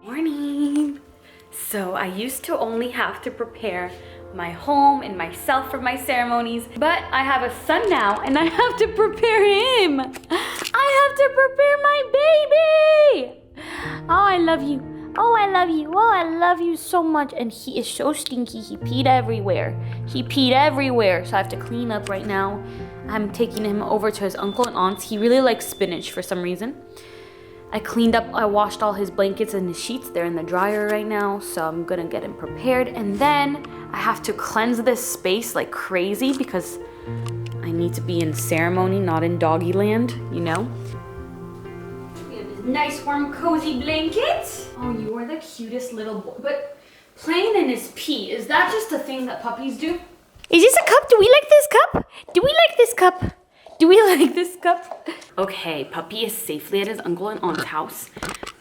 Morning. So I used to only have to prepare my home and myself for my ceremonies, but I have a son now and I have to prepare him. I have to prepare my baby. Oh, I love you. Oh, I love you. Oh, I love you so much. And he is so stinky. He peed everywhere. He peed everywhere. So I have to clean up right now. I'm taking him over to his uncle and aunts. He really likes spinach for some reason. I cleaned up, I washed all his blankets and his sheets. They're in the dryer right now, so I'm gonna get him prepared. And then I have to cleanse this space like crazy because I need to be in ceremony, not in doggy land, you know? We have this nice, warm, cozy blanket. Oh, you are the cutest little boy. But playing in his pee, is that just a thing that puppies do? Is this a cup? Do we like this cup? Do we like this cup? Do we like this cup? Okay, puppy is safely at his uncle and aunt's house.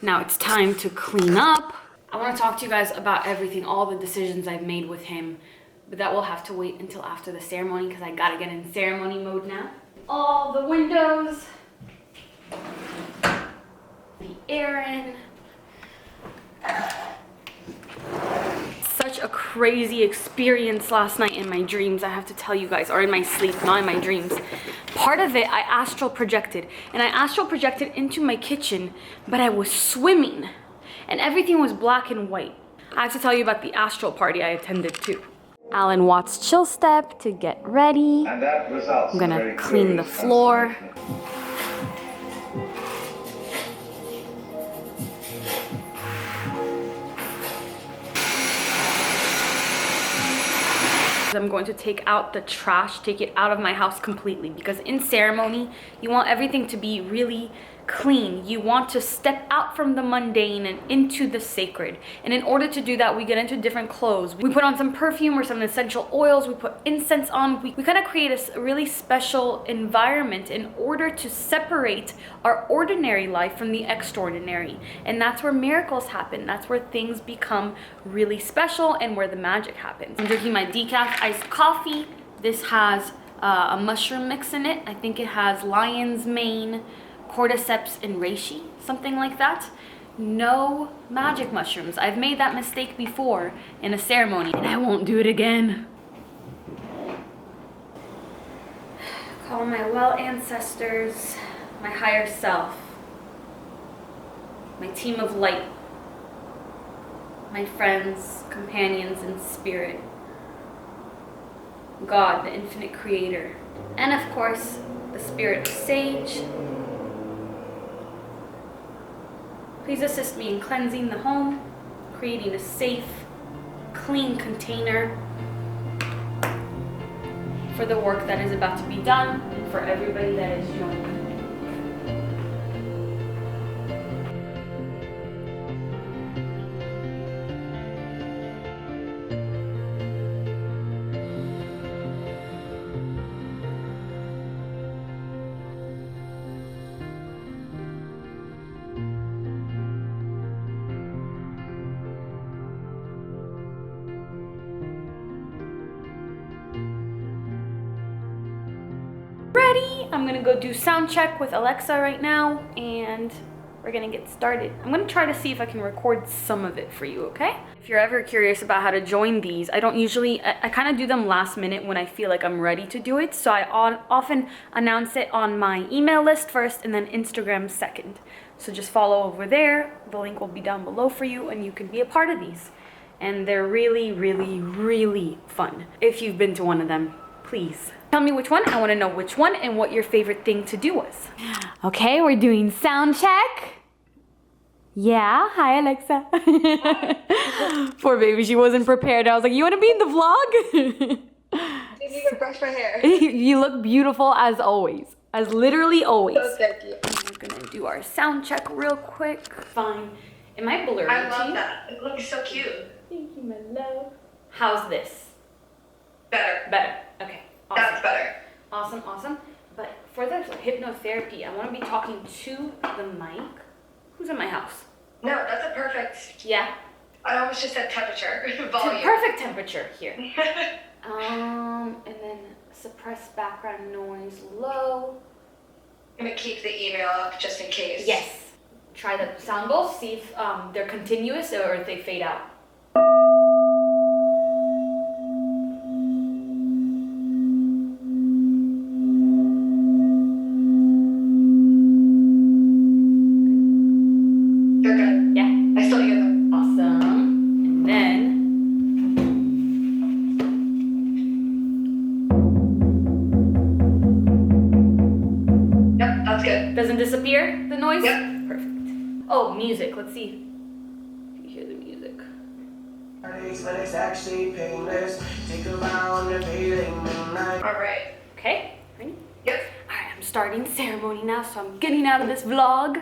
Now it's time to clean up. I want to talk to you guys about everything, all the decisions I've made with him, but that will have to wait until after the ceremony because I gotta get in ceremony mode now. All the windows, the Errands. Such a crazy experience last night in my dreams, I have to tell you guys, or in my sleep, not in my dreams. Part of it I astral projected, and I astral projected into my kitchen, but I was swimming and everything was black and white. I have to tell you about the astral party I attended too. Alan Watts chill step to get ready. And that results I'm gonna clean the floor. I'm going to take out the trash, take it out of my house completely, because in ceremony, you want everything to be really clean. You want to step out from the mundane and into the sacred. And in order to do that, we get into different clothes. We put on some perfume or some essential oils. We put incense on. We kind of create a really special environment in order to separate our ordinary life from the extraordinary. And that's where miracles happen. That's where things become really special and where the magic happens. I'm drinking my decaf iced coffee. This has a mushroom mix in it. I think it has lion's mane, cordyceps, and reishi, something like that. No magic mushrooms. I've made that mistake before in a ceremony and I won't do it again. Call my well ancestors, my higher self, my team of light, my friends, companions in spirit, God, the infinite creator, and of course, the spirit of Sage. Please assist me in cleansing the home, creating a safe, clean container for the work that is about to be done and for everybody that is joining. Ready? I'm gonna go do sound check with Alexa right now and we're gonna get started. I'm gonna try to see if I can record some of it for you, okay? If you're ever curious about how to join these, I don't usually, I kind of do them last minute when I feel like I'm ready to do it. So I often announce it on my email list first and then Instagram second. So just follow over there. The link will be down below for you and you can be a part of these. And they're really, really, really fun. If you've been to one of them, please tell me which one. I want to know which one and what your favorite thing to do was. Okay, we're doing sound check. Yeah, hi Alexa. Poor baby, she wasn't prepared. I was like, you want to be in the vlog? I didn't even brush my hair. You look beautiful as always. As literally always. So thank you. We're gonna do our sound check real quick. Fine. Am I blurry? I love that. It looks so cute. Thank you, my love. How's this? Better. Better. Okay. Awesome. That's better. Awesome, awesome. But for the hypnotherapy, I want to be talking to the mic. Who's in my house? No, that's a perfect. Yeah. I almost just said temperature. Volume. Perfect temperature here. And then suppress background noise low. I'm gonna keep the email up just in case. Yes. try the sound bowls, see if they're continuous or if they fade out. They're good. Yeah. I still hear them. Awesome. And then Yep, that's good. doesn't disappear the noise? Yep. Perfect. Oh, music. Let's see. If you hear the music. But it's actually painless. Take a round the feeling midnight. All right. Okay. Ready? Yep. Alright, I'm starting the ceremony now, so I'm getting out of this vlog.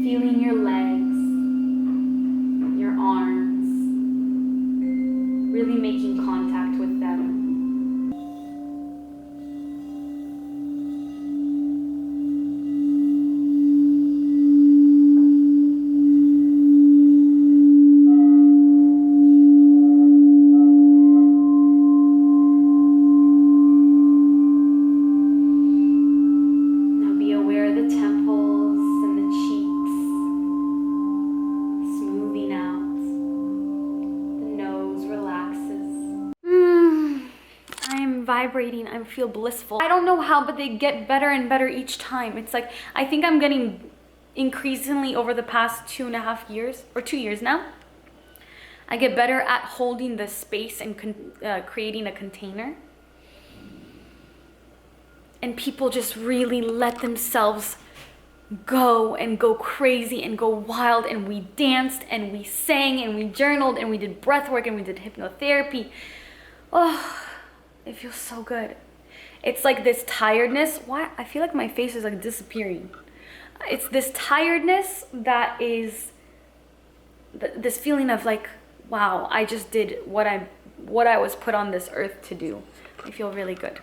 Feeling your legs, your arms, really making contact with them. Now be aware of the temples and the cheeks. Smoothing out. The nose relaxes. I'm vibrating. I feel blissful. I don't know how, but they get better and better each time. It's like, I think I'm getting increasingly over the past 2.5 years, or 2 years now. I get better at holding the space and creating a container. And people just really let themselves go and go crazy and go wild, and we danced and we sang and we journaled and we did breath work and we did hypnotherapy. Oh, it feels so good. It's like this tiredness. Why? I feel like my face is like disappearing. It's this tiredness that is this feeling of like, wow, I just did what I was put on this earth to do. I feel really good.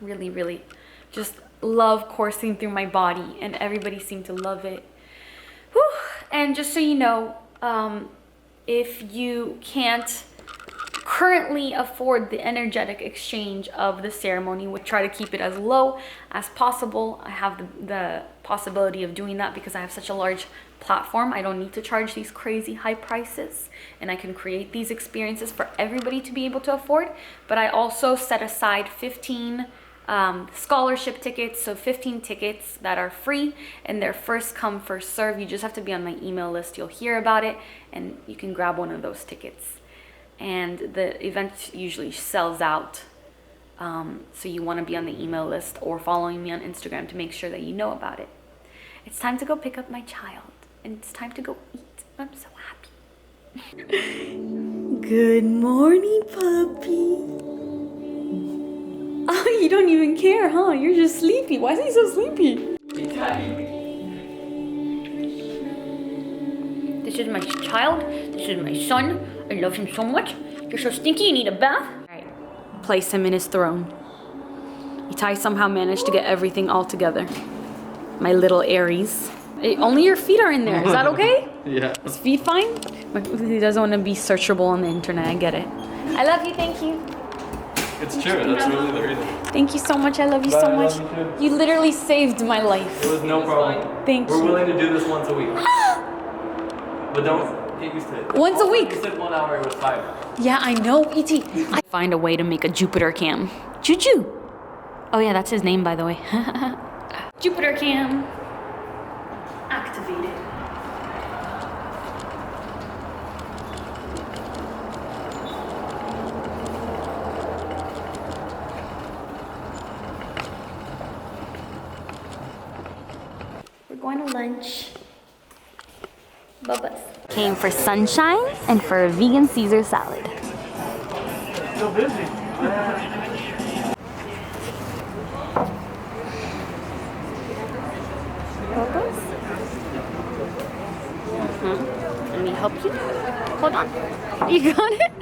Really, really just love coursing through my body, and everybody seemed to love it. Whew. And just so you know, if you can't currently afford the energetic exchange of the ceremony, we try to keep it as low as possible. I have the possibility of doing that because I have such a large platform. I don't need to charge these crazy high prices, and I can create these experiences for everybody to be able to afford. But I also set aside 15 scholarship tickets, so 15 tickets that are free, and they're first come first serve. You just have to be on my email list. You'll hear about it and you can grab one of those tickets, and the event usually sells out, so you want to be on the email list or following me on Instagram to make sure that you know about it. It's time to go pick up my child, and it's time to go eat. I'm so happy. Good morning, puppy. Oh, you don't even care, huh? You're just sleepy. Why is he so sleepy? This is my child. This is my son. I love him so much. You're so stinky, you need a bath. All right, place him in his throne. Itai somehow managed to get everything all together. My little Aries. Hey, only your feet are in there. Is that okay? Yeah. His feet fine? He doesn't want to be searchable on the internet. I get it. I love you. Thank you. It's true. That's really the reason. Thank you so much. I love you so I much. love you too. You literally saved my life. It was no problem. Thank We're you. willing to do this once a week. But don't get used to it. Once a week? You said 1 hour, it was 5. Yeah, I know, E.T. I find a way to make a Jupiter cam. Choo-choo. Oh yeah, that's his name, by the way. Jupiter cam. Activated. We're going to lunch. Bubba's. Came for sunshine and for a vegan Caesar salad. So busy. Let me help you. Hold on. You got it?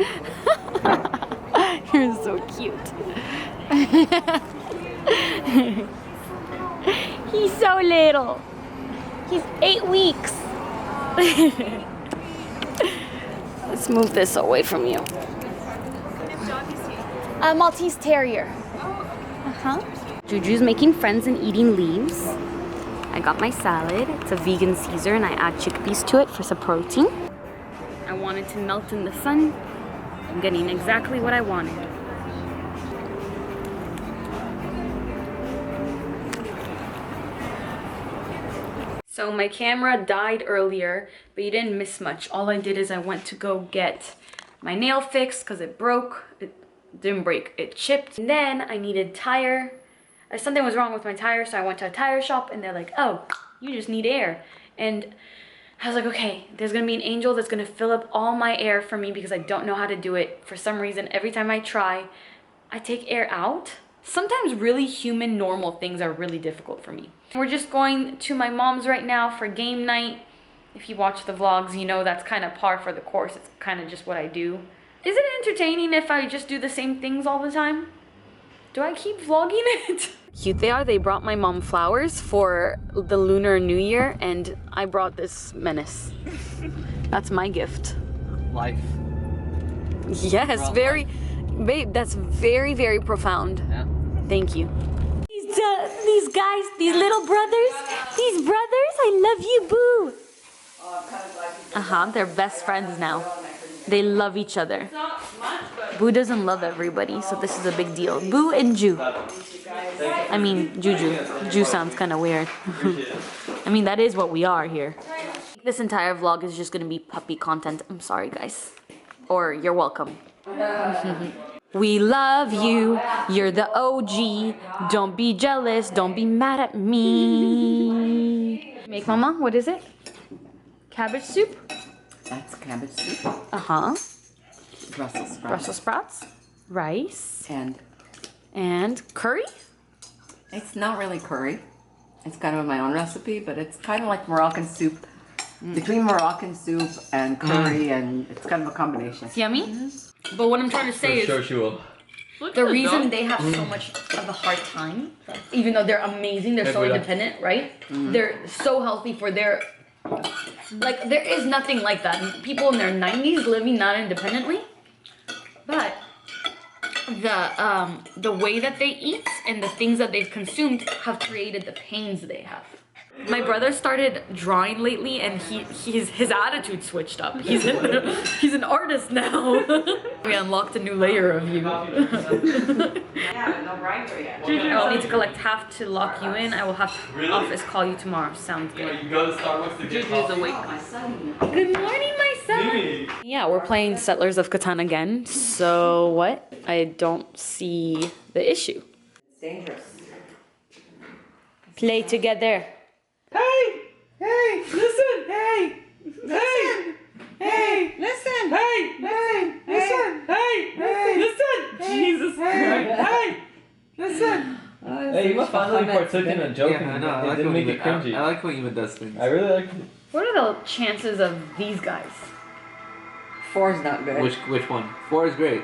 You're so cute. He's so little. He's 8 weeks. Let's move this away from you. A Maltese Terrier. Juju's making friends and eating leaves. I got my salad. It's a vegan Caesar and I add chickpeas to it for some protein. I wanted to melt in the sun. I'm getting exactly what I wanted. So my camera died earlier, but you didn't miss much. All I did is I went to go get my nail fixed because it broke. It didn't break, it chipped. And then I needed tire. Something was wrong with my tire, so I went to a tire shop and they're like, oh, you just need air. And I was like, okay, there's gonna be an angel that's gonna fill up all my air for me because I don't know how to do it. For some reason, every time I try, I take air out. Sometimes really human, normal things are really difficult for me. We're just going to my mom's right now for game night. If you watch the vlogs, you know that's kind of par for the course. It's kind of just what I do. Is it entertaining if I just do the same things all the time? Do I keep vlogging it? Cute they are. They brought my mom flowers for the Lunar New Year, and I brought this menace. That's my gift. Life. Yes, very, babe, that's very, very profound. Yeah. Thank you. These guys, these little brothers, I love you, boo. They're best friends now. They love each other. Boo doesn't love everybody, so this is a big deal. Boo and Ju. I mean, Juju. Ju sounds kind of weird. I mean, that is what we are here. This entire vlog is just gonna be puppy content. I'm sorry, guys. Or you're welcome. We love you. You're the OG. Don't be jealous. Don't be mad at me. Make mama, what is it? Cabbage soup? That's cabbage soup. Brussels sprouts. Brussels sprouts. Rice. And curry? It's not really curry. It's kind of my own recipe, but it's kind of like Moroccan soup. Between Moroccan soup and curry, and it's kind of a combination. It's yummy? But what I'm trying to say is the reason they have so much of a hard time, even though they're amazing, they're so independent, right? They're so healthy for their, like, there is nothing like that. People in their 90s living not independently, but the way that they eat and the things that they've consumed have created the pains they have. My brother started drawing lately, and his attitude switched up. He's an artist now. We unlocked a new layer of you. Yeah, no bribery yet. I'll need to collect half to lock you in. I will have office call you tomorrow. Sounds good. You go to Starbucks to get Juju's awake. Good morning, my son. Yeah, we're playing Settlers of Catan again. So what? I don't see the issue. It's dangerous. Play together. Hey, listen, hey, listen, hey, Listen! hey, listen, hey, listen, Jesus Christ, hey, listen. Hey, you finally partook in a joke and it didn't make it cringy. I like when Eva does things. I really like it. What are the chances of these guys? 4 is not good. Which one? 4 is great.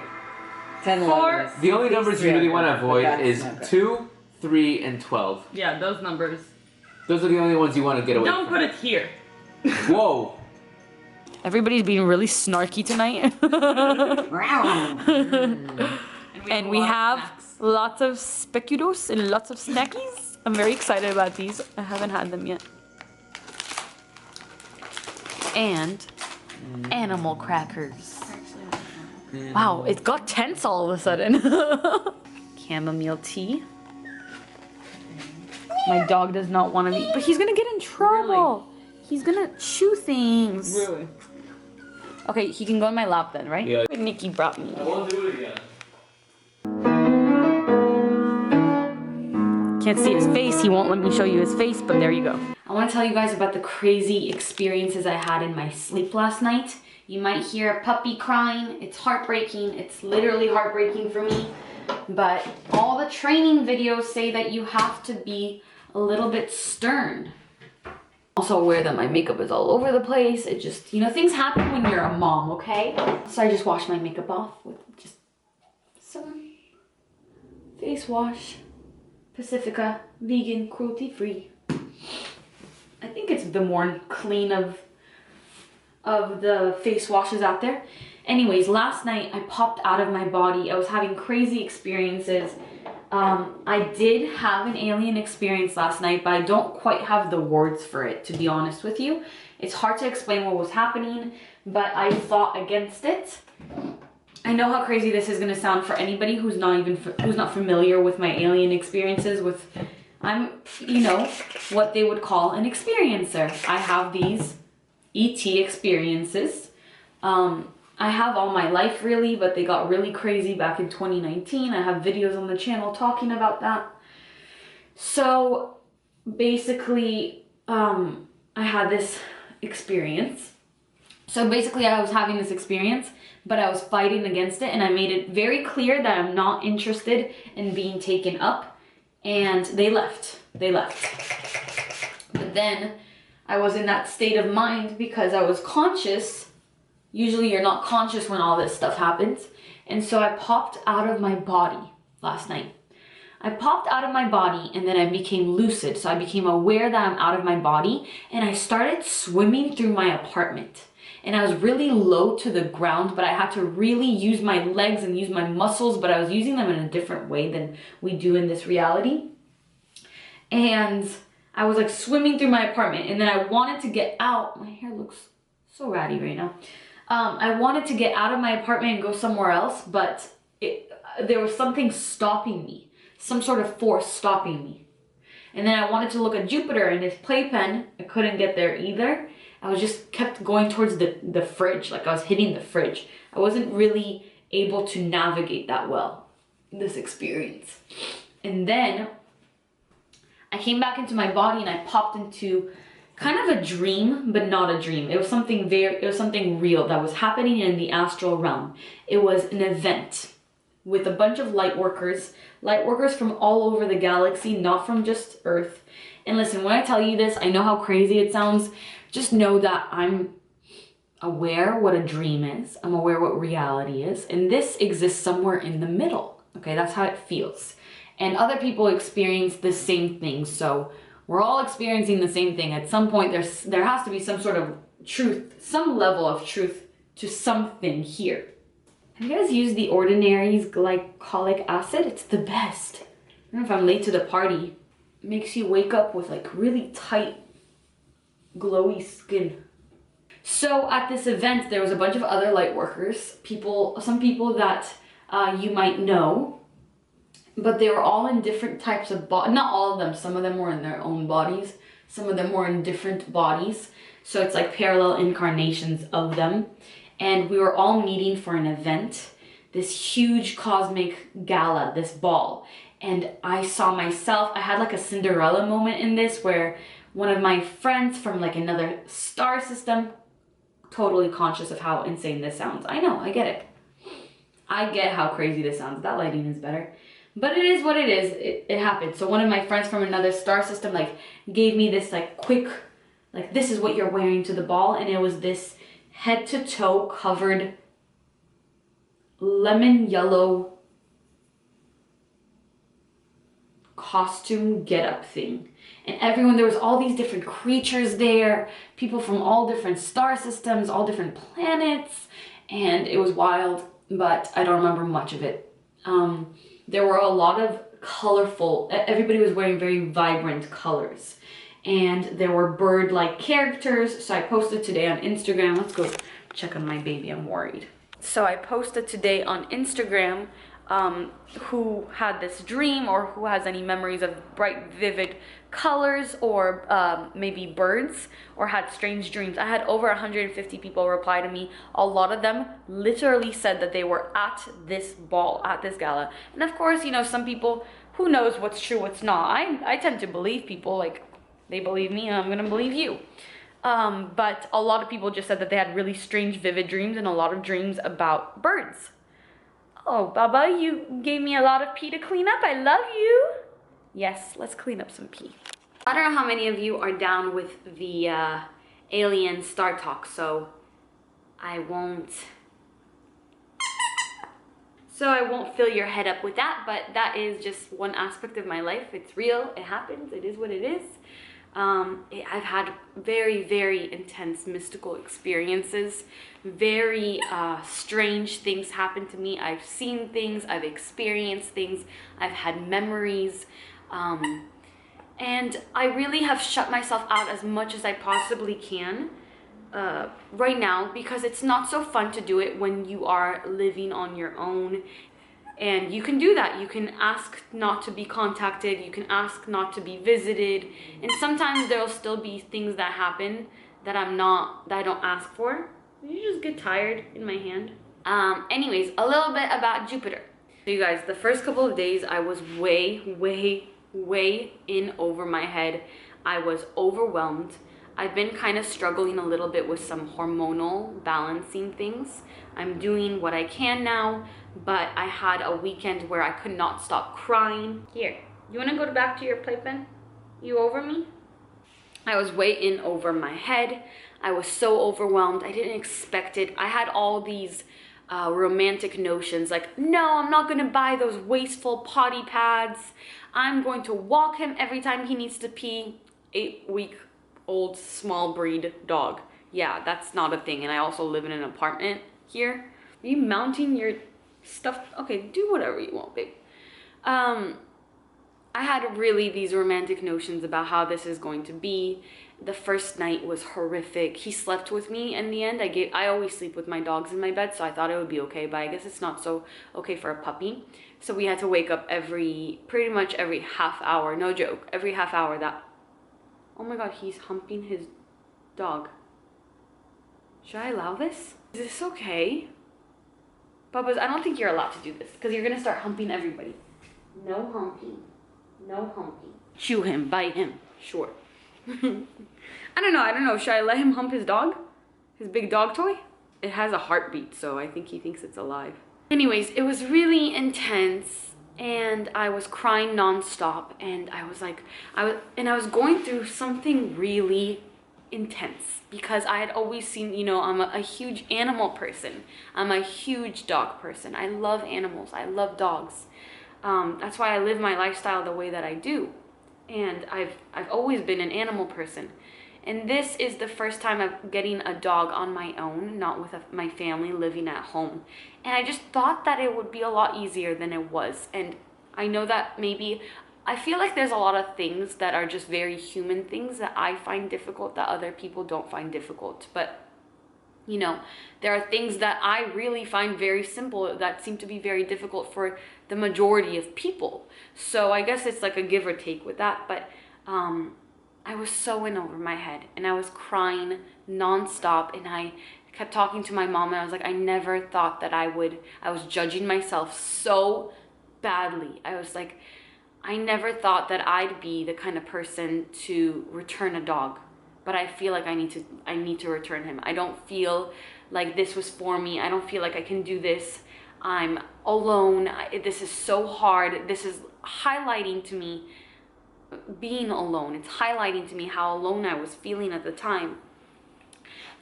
10, 11 is. The only numbers you really want to avoid That's is not good. 2, 3, and 12. Yeah, those numbers. Those are the only ones you want to get away Don't from. put it here. Whoa! Everybody's being really snarky tonight. And we have lots of speculoos and lots of snackies. I'm very excited about these. I haven't had them yet. And animal crackers. Wow, it got tense all of a sudden. Chamomile tea. My dog does not want to eat, but he's gonna get in trouble. He's gonna chew things. Really? Okay, he can go in my lap then, right? Yeah. What Nikki brought me. I won't do it again. can't see his face. He won't let me show you his face, but there you go. I want to tell you guys about the crazy experiences I had in my sleep last night. You might hear a puppy crying. It's heartbreaking. It's literally heartbreaking for me. But all the training videos say that you have to be a little bit stern. Also aware that my makeup is all over the place. It just, you know, things happen when you're a mom, okay? So I just washed my makeup off with just some face wash. Pacifica, vegan, cruelty-free. I think it's the more clean of the face washes out there. Anyways, last night I popped out of my body. I was having crazy experiences. I did have an alien experience last night, but I don't quite have the words for it, to be honest with you. It's hard to explain what was happening, but I fought against it. I know how crazy this is going to sound for anybody who's not familiar with my alien experiences. I'm, you know, what they would call an experiencer. I have these ET experiences. I have all my life really, but they got really crazy back in 2019. I have videos on the channel talking about that. So basically, I had this experience. So basically I was having this experience, but I was fighting against it, and I made it very clear that I'm not interested in being taken up, and they left. They left. But then I was in that state of mind because I was conscious. Usually you're not conscious when all this stuff happens. And so I popped out of my body last night. I popped out of my body, and then I became lucid. So I became aware that I'm out of my body, and I started swimming through my apartment. And I was really low to the ground, but I had to really use my legs and use my muscles, but I was using them in a different way than we do in this reality. And I was like swimming through my apartment, and then I wanted to get out. My hair looks so ratty right now. I wanted to get out of my apartment and go somewhere else, but there was something stopping me, some sort of force stopping me. And then I wanted to look at Jupiter and his playpen. I couldn't get there either. I was just kept going towards the fridge, like I was hitting the fridge. I wasn't really able to navigate that well, this experience. And then I came back into my body, and I popped into kind of a dream, but not a dream. It was something real that was happening in the astral realm. It was an event with a bunch of light workers from all over the galaxy, not from just Earth. And listen, when I tell you this, I know how crazy it sounds. Just know that I'm aware what a dream is. I'm aware what reality is. And this exists somewhere in the middle. Okay, that's how it feels. And other people experience the same thing. So we're all experiencing the same thing. At some point, there has to be some sort of truth, some level of truth to something here. Have you guys used the Ordinary's glycolic acid? It's the best. I don't know if I'm late to the party. It makes you wake up with like really tight, glowy skin. So at this event, there was a bunch of other light workers, some people that you might know. But they were all in different types of not all of them. Some of them were in their own bodies. Some of them were in different bodies. So it's like parallel incarnations of them. And we were all meeting for an event, this huge cosmic gala, this ball. And I saw myself, I had like a Cinderella moment in this where one of my friends from like another star system, totally conscious of how insane this sounds. I know, I get it. I get how crazy this sounds. That lighting is better. But it is what it is. It happened. So one of my friends from another star system like gave me this like quick, like this is what you're wearing to the ball. And it was this head to toe covered lemon yellow costume getup thing. And everyone, there was all these different creatures there, people from all different star systems, all different planets. And it was wild, but I don't remember much of it. There were a lot of colorful, everybody was wearing very vibrant colors. And there were bird-like characters. So I posted today on Instagram. Let's go check on my baby, I'm worried. So I posted today on Instagram who had this dream or who has any memories of bright, vivid colors or maybe birds or had strange dreams. I had over 150 people reply to me. A lot of them literally said that they were at this ball, at this gala. And of course, you know, some people who knows what's true, what's not. I tend to believe people, like they believe me and I'm gonna believe you. But a lot of people just said that they had really strange, vivid dreams and a lot of dreams about birds. Oh, Baba, you gave me a lot of pee to clean up. I love you. Yes, let's clean up some pee. I don't know how many of you are down with the alien Star Talk, so I won't fill your head up with that, but that is just one aspect of my life. It's real, it happens, it is what it is. I've had very, very intense mystical experiences. Very strange things happen to me. I've seen things, I've experienced things, I've had memories. And I really have shut myself out as much as I possibly can right now, because it's not so fun to do it when you are living on your own. And you can do that. You can ask not to be contacted. You can ask not to be visited. And sometimes there'll still be things that happen that I don't ask for. You just get tired in my hand. Anyways, a little bit about Jupiter. So you guys, the first couple of days I was way in over my head. I was overwhelmed. I've been kind of struggling a little bit with some hormonal balancing things. I'm doing what I can now, but I had a weekend where I could not stop crying. Here, you want to go back to your playpen? You over me? I was way in over my head. I was so overwhelmed. I didn't expect it. I had all these romantic notions like, no, I'm not going to buy those wasteful potty pads. I'm going to walk him every time he needs to pee. 8-week-old small breed dog. Yeah, that's not a thing. And I also live in an apartment here. Are you mounting your stuff? Okay, do whatever you want, babe. I had really these romantic notions about how this is going to be. The first night was horrific. He slept with me in the end. I always sleep with my dogs in my bed, so I thought it would be okay, but I guess it's not so okay for a puppy. So we had to wake up pretty much every half hour, no joke, every half hour. Oh my God, he's humping his dog. Should I allow this? Is this okay? Bubba's, I don't think you're allowed to do this because you're gonna start humping everybody. No humping. No humping. Chew him, bite him, sure. I don't know. Should I let him hump his dog? His big dog toy? It has a heartbeat, so I think he thinks it's alive. Anyways, it was really intense and I was crying nonstop, and I was going through something really intense because I had always seen, you know, I'm a huge animal person. I'm a huge dog person. I love animals. I love dogs. That's why I live my lifestyle the way that I do. And I've always been an animal person. And this is the first time I'm getting a dog on my own, not with my family living at home. And I just thought that it would be a lot easier than it was. And I know that maybe, I feel like there's a lot of things that are just very human things that I find difficult that other people don't find difficult. But, you know, there are things that I really find very simple that seem to be very difficult for the majority of people. So I guess it's like a give or take with that. But I was so in over my head and I was crying nonstop, and I kept talking to my mom, and I was like, I never thought that I was judging myself so badly. I was like, I never thought that I'd be the kind of person to return a dog, but I feel like I need to return him. I don't feel like this was for me. I don't feel like I can do this. I'm alone. This is so hard. This is highlighting to me being alone. It's highlighting to me how alone I was feeling at the time.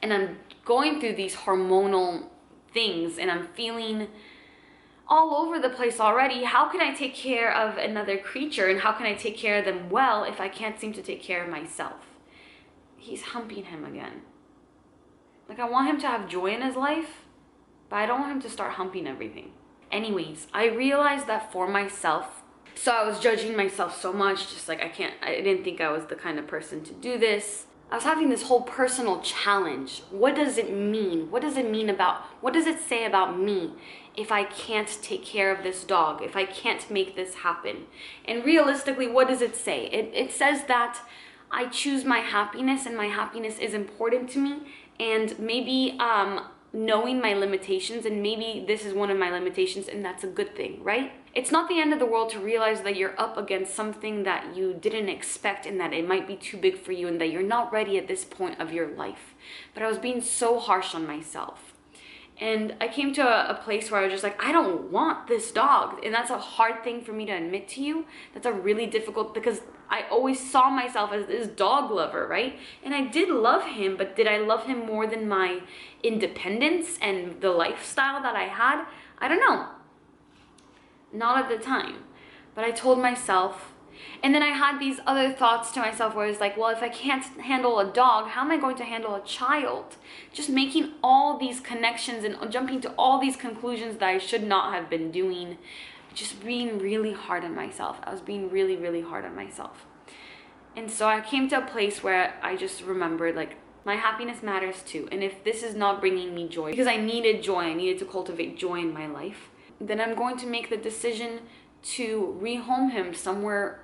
And I'm going through these hormonal things and I'm feeling all over the place already. How can I take care of another creature, and how can I take care of them well if I can't seem to take care of myself? He's humping him again. Like, I want him to have joy in his life, but I don't want him to start humping everything. Anyways, I realized that for myself, so I was judging myself so much, just like I didn't think I was the kind of person to do this. I was having this whole personal challenge. What does it mean? What does it say about me if I can't take care of this dog, if I can't make this happen? And realistically, what does it say? It says that I choose my happiness and my happiness is important to me, and maybe knowing my limitations, and maybe this is one of my limitations, and that's a good thing, right? It's not the end of the world to realize that you're up against something that you didn't expect and that it might be too big for you and that you're not ready at this point of your life. But I was being so harsh on myself. And I came to a place where I was just like, I don't want this dog. And that's a hard thing for me to admit to you. That's a really difficult, because I always saw myself as this dog lover, right? And I did love him, but did I love him more than my independence and the lifestyle that I had? I don't know. Not at the time. But I told myself, and then I had these other thoughts to myself where it's like, well, if I can't handle a dog, how am I going to handle a child? Just making all these connections and jumping to all these conclusions that I should not have been doing. Just being really hard on myself. I was being really, really hard on myself. And so I came to a place where I just remembered, like, my happiness matters too. And if this is not bringing me joy, because I needed joy, I needed to cultivate joy in my life, then I'm going to make the decision to rehome him somewhere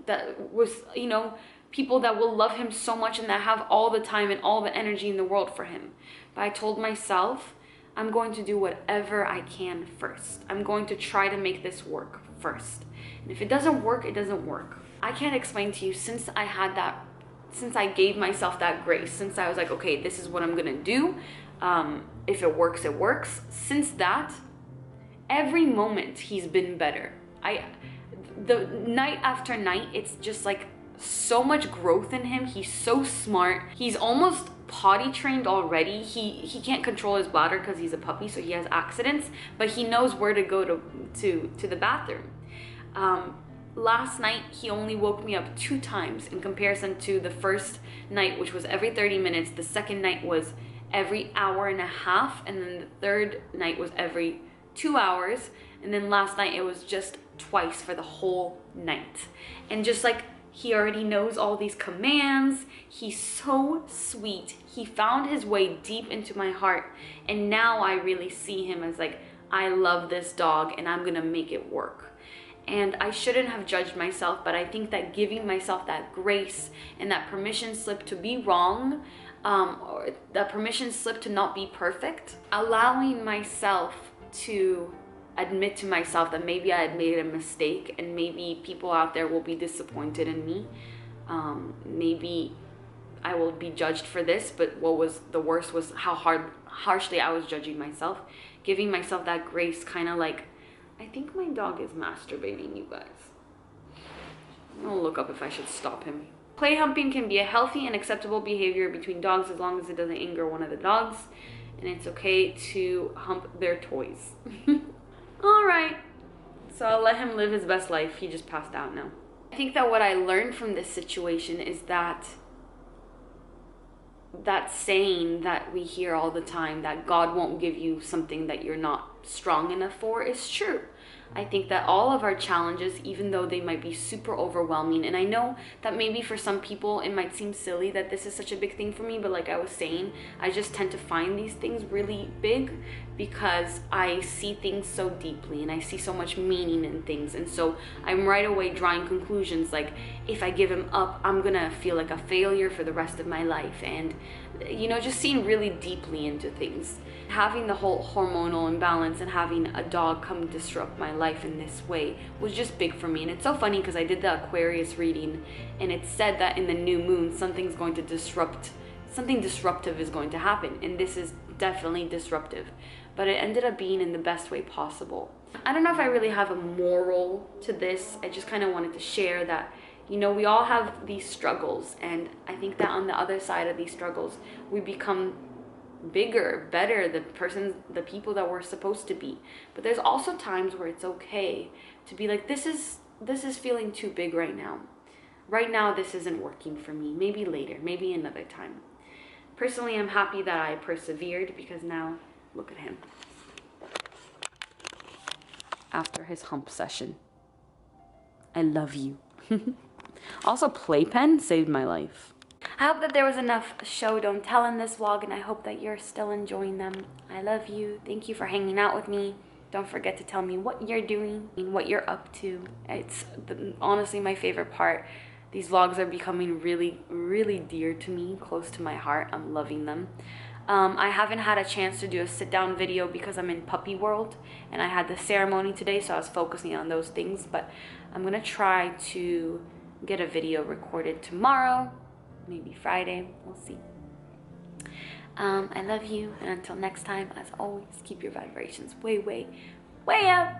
that was, you know, people that will love him so much and that have all the time and all the energy in the world for him. But I told myself, I'm going to do whatever I can first. I'm going to try to make this work first. And if it doesn't work, it doesn't work. I can't explain to you, since I gave myself that grace, since I was like, okay, this is what I'm gonna do. If it works, it works. Since that, every moment he's been better. The night after night, it's just like so much growth in him. He's so smart. He's almost potty trained already. He can't control his bladder because he's a puppy, so he has accidents, but he knows where to go to the bathroom. Last night, he only woke me up 2 times in comparison to the first night, which was every 30 minutes. The second night was every hour and a half, and then the third night was every 2 hours, and then last night it was just twice for the whole night. And just like, he already knows all these commands. He's so sweet. He found his way deep into my heart, and now I really see him as like, I love this dog and I'm gonna make it work. And I shouldn't have judged myself, but I think that giving myself that grace and that permission slip to be wrong, or that permission slip to not be perfect, allowing myself to admit to myself that maybe I had made a mistake and maybe people out there will be disappointed in me. Maybe I will be judged for this, but what was the worst was how harshly I was judging myself. Giving myself that grace, kind of like, I think my dog is masturbating, you guys. I'll look up if I should stop him. Play humping can be a healthy and acceptable behavior between dogs as long as it doesn't anger one of the dogs. And it's okay to hump their toys. All right. So I'll let him live his best life. He just passed out now. I think that what I learned from this situation is that saying that we hear all the time, that God won't give you something that you're not strong enough for, is true. I think that all of our challenges, even though they might be super overwhelming, and I know that maybe for some people it might seem silly that this is such a big thing for me, but like I was saying, I just tend to find these things really big because I see things so deeply and I see so much meaning in things. And so I'm right away drawing conclusions like, if I give him up, I'm gonna feel like a failure for the rest of my life. And, you know, just seeing really deeply into things. Having the whole hormonal imbalance and having a dog come disrupt my life in this way was just big for me. And it's so funny because I did the Aquarius reading and it said that in the new moon, something disruptive is going to happen. And this is definitely disruptive, but it ended up being in the best way possible. I don't know if I really have a moral to this. I just kind of wanted to share that, you know, we all have these struggles, and I think that on the other side of these struggles, we become bigger, better, the people that we're supposed to be. But there's also times where it's okay to be like, this is feeling too big right now. Right now, this isn't working for me. Maybe later, maybe another time. Personally, I'm happy that I persevered because now, look at him. After his hump session. I love you. Also, Playpen saved my life. I hope that there was enough show don't tell in this vlog, and I hope that you're still enjoying them. I love you. Thank you for hanging out with me. Don't forget to tell me what you're doing and what you're up to. It's honestly my favorite part. These vlogs are becoming really, really dear to me, close to my heart. I'm loving them. I haven't had a chance to do a sit-down video because I'm in puppy world and I had the ceremony today, so I was focusing on those things. But I'm gonna try to get a video recorded tomorrow, maybe Friday, we'll see. I love you, and until next time, as always, keep your vibrations way, way, way up.